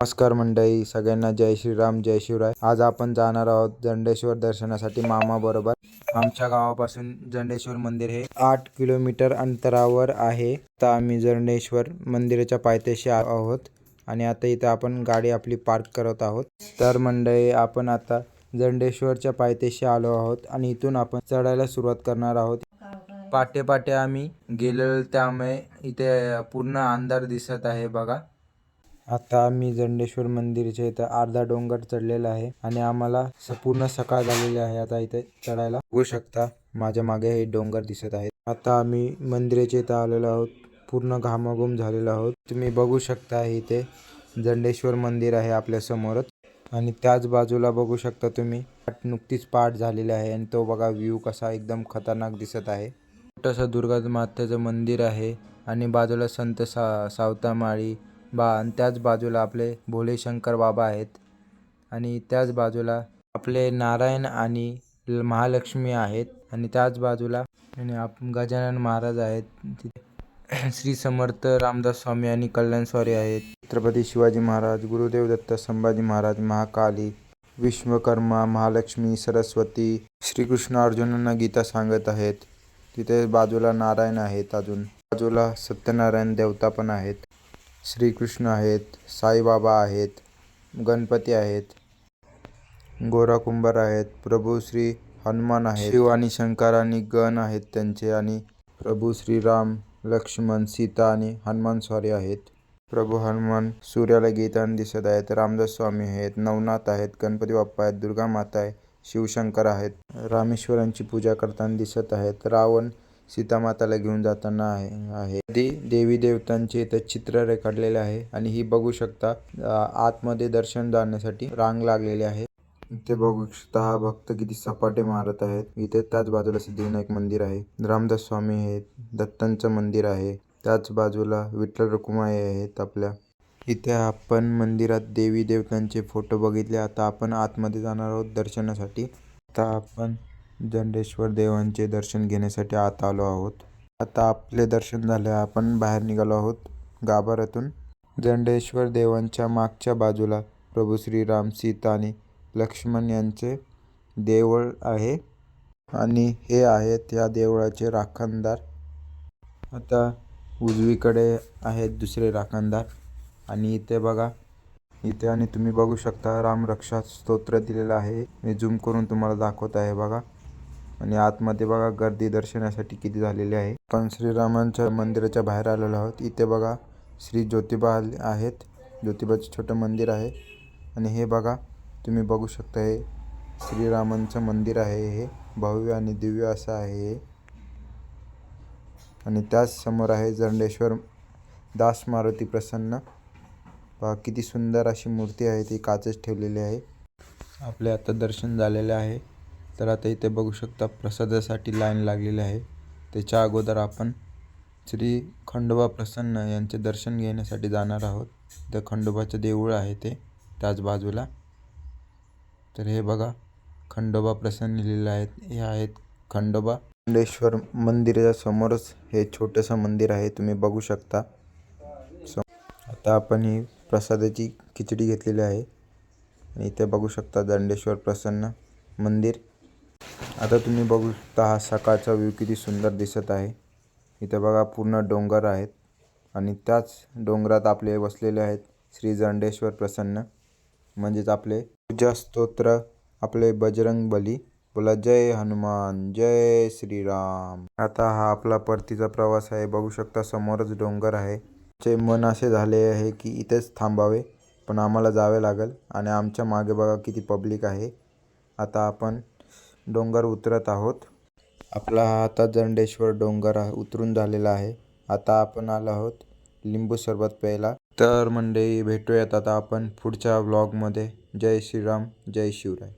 नमस्कार मंडळी, सगळ्यांना जय श्रीराम, जय शिवराय. आज आपण जाणार आहोत जंडेश्वर दर्शनासाठी मामा बरोबर. आमच्या गावापासून जंडेश्वर मंदिर हे 8 किलोमीटर अंतरावर आहे. आता आम्ही जंडेश्वर मंदिराच्या पायथ्याशी आहोत आणि आता इथे आपण गाडी आपली पार्क करत आहोत. तर मंडळी, आपण आता जंडेश्वरच्या पायथ्याशी आलो आहोत आणि इथून आपण चढायला सुरुवात करणार आहोत. पाटे आम्ही गेलेलो, त्यामुळे इथे पूर्ण अंधार दिसत आहे बघा. आता आम्ही जंडेश्वर मंदिरच्या इथं अर्धा डोंगर चढलेला आहे आणि आम्हाला पूर्ण सकाळ झालेली आहे. आता इथे चढायला बघू शकता, माझ्या मागे हे डोंगर दिसत आहेत. आता आम्ही मंदिराच्या इथं आलेलो आहोत, पूर्ण घामाघूम झालेलो आहोत. तुम्ही बघू शकता इथे जंडेश्वर मंदिर आहे आपल्या समोरच आणि त्याच बाजूला बघू शकता तुम्ही नुकतीच पाठ झालेली आहे आणि तो बघा व्ह्यू कसा एकदम खतरनाक दिसत आहे. छोटंसं दुर्गा मातेचं मंदिर आहे आणि बाजूला संत सावतामाळी आणि त्याच बाजूला आपले भोले शंकर बाबा आहेत आणि त्याच बाजूला आपले नारायण आणि महालक्ष्मी आहेत आणि त्याच बाजूला गजानन महाराज आहेत. श्री समर्थ रामदास स्वामी आणि कल्याण स्वामी आहेत. छत्रपती शिवाजी महाराज, गुरुदेव दत्त संभाजी महाराज, महाकाली, विश्वकर्मा, महालक्ष्मी, सरस्वती, श्रीकृष्ण अर्जुनांना गीता सांगत आहेत. तिथे बाजूला नारायण आहेत, अजून बाजूला सत्यनारायण देवता पण आहेत, श्रीकृष्ण आहेत, साईबाबा आहेत, गणपती आहेत, गोरा कुंभार आहेत, प्रभू श्री हनुमान आहेत, शिव आणि शंकर आणि गण आहेत त्यांचे, आणि प्रभू श्रीराम, लक्ष्मण, सीता आणि हनुमान स्वारी आहेत. प्रभू हनुमान सूर्याला गीतान दिसत आहेत. रामदास स्वामी आहेत, नवनाथ आहेत, गणपती बाप्पा आहेत, दुर्गा माता आहे, शिवशंकर आहेत, रामेश्वरांची पूजा करताना दिसत आहेत. रावण सीता माताला घेऊन जाताना आहे. देवी देवतांचे इथे चित्र रेखाटलेले आहे आणि ही बघू शकता आतमध्ये दर्शन जाण्यासाठी रांग लागलेली आहे. इथे बघू शकता हा भक्त किती सपाटे मारत आहेत. इथे त्याच बाजूला सिद्धिविनायक मंदिर आहे, रामदास स्वामी आहेत, दत्तांचं मंदिर आहे, त्याच बाजूला विठ्ठल रखुमाई आहेत आपल्या. इथे आपण मंदिरात देवी देवतांचे फोटो बघितले. आता आपण आतमध्ये जाणार आहोत दर्शनासाठी. आता आपण जंडेश्वर देवांचे दर्शन घेण्यासाठी आत आलो आहोत. आता आपले दर्शन झाले, आपण बाहेर निघालो आहोत गाभाऱ्यातून. जंडेश्वर देवांच्या मागच्या बाजूला प्रभू श्रीराम, सीता आणि लक्ष्मण यांचे देऊळ आहे आणि हे आहेत या देवळाचे राखणदार. आता उजवीकडे आहेत दुसरे राखणदार आणि इथे बघा, इथे आणि तुम्ही बघू शकता रामरक्षा स्तोत्र दिलेलं आहे. मी झूम करून तुम्हाला दाखवत आहे बघा. आणि आतमध्ये बघा गर्दी दर्शनासाठी किती झालेली आहे. आपण श्रीरामांच्या मंदिराच्या बाहेर आलेलो आहोत. इथे बघा श्री ज्योतिबा आहेत, ज्योतिबाचं छोटं मंदिर आहे आणि हे बघा तुम्ही बघू शकता हे श्रीरामांचं मंदिर आहे. हे भव्य आणि दिव्य असं आहे हे. आणि त्याच समोर आहे जंडेश्वर दास मारुती प्रसन्न. पहा किती सुंदर अशी मूर्ती आहे, ती काचेच ठेवलेली आहे. आपले आता दर्शन झालेले आहे. तर आता इथे बघू शकता प्रसादासाठी लाईन लागलेली आहे. त्याच्या अगोदर आपण श्री खंडोबा प्रसन्न यांचे दर्शन घेण्यासाठी जाणार आहोत. तर खंडोबाचं देऊळ आहे ते त्याच बाजूला. तर हे बघा खंडोबा प्रसन्न लिहिलेलं आहे. हे आहेत खंडोबा. जंडेश्वर मंदिराच्या समोरच हे छोटंसं मंदिर आहे, तुम्ही बघू शकता. आता आपण ही प्रसादाची खिचडी घेतलेली आहे आणि इथे बघू शकता जंडेश्वर प्रसन्न मंदिर. आता तुम्ही बघू शकता हा सकाळचा व्ह्यू किती सुंदर दिसत आहे. इथे बघा पूर्ण डोंगर आहेत आणि त्याच डोंगरात आपले बसलेले आहेत श्री जंडेश्वर प्रसन्न, म्हणजेच आपले पूजा स्तोत्र आपले बजरंग बली. बोला जय हनुमान, जय श्रीराम. आता हा आपला परतीचा प्रवास आहे. बघू शकता समोरच डोंगर आहे. चे मन असे झाले आहे की इथेच थांबावे, पण आम्हाला जावे लागेल आणि आमच्या मागे बघा किती पब्लिक आहे. आता आपण डोंगर उतरत आहोत. आपला हा आता जंडेश्वर डोंगर उतरून झालेला आहे. आता आपण आलो आहोत लिंबू सरबत प्यायला. तर मंडळी भेटूयात आता आपण पुढच्या व्लॉगमध्ये. जय श्रीराम, जय शिवराय.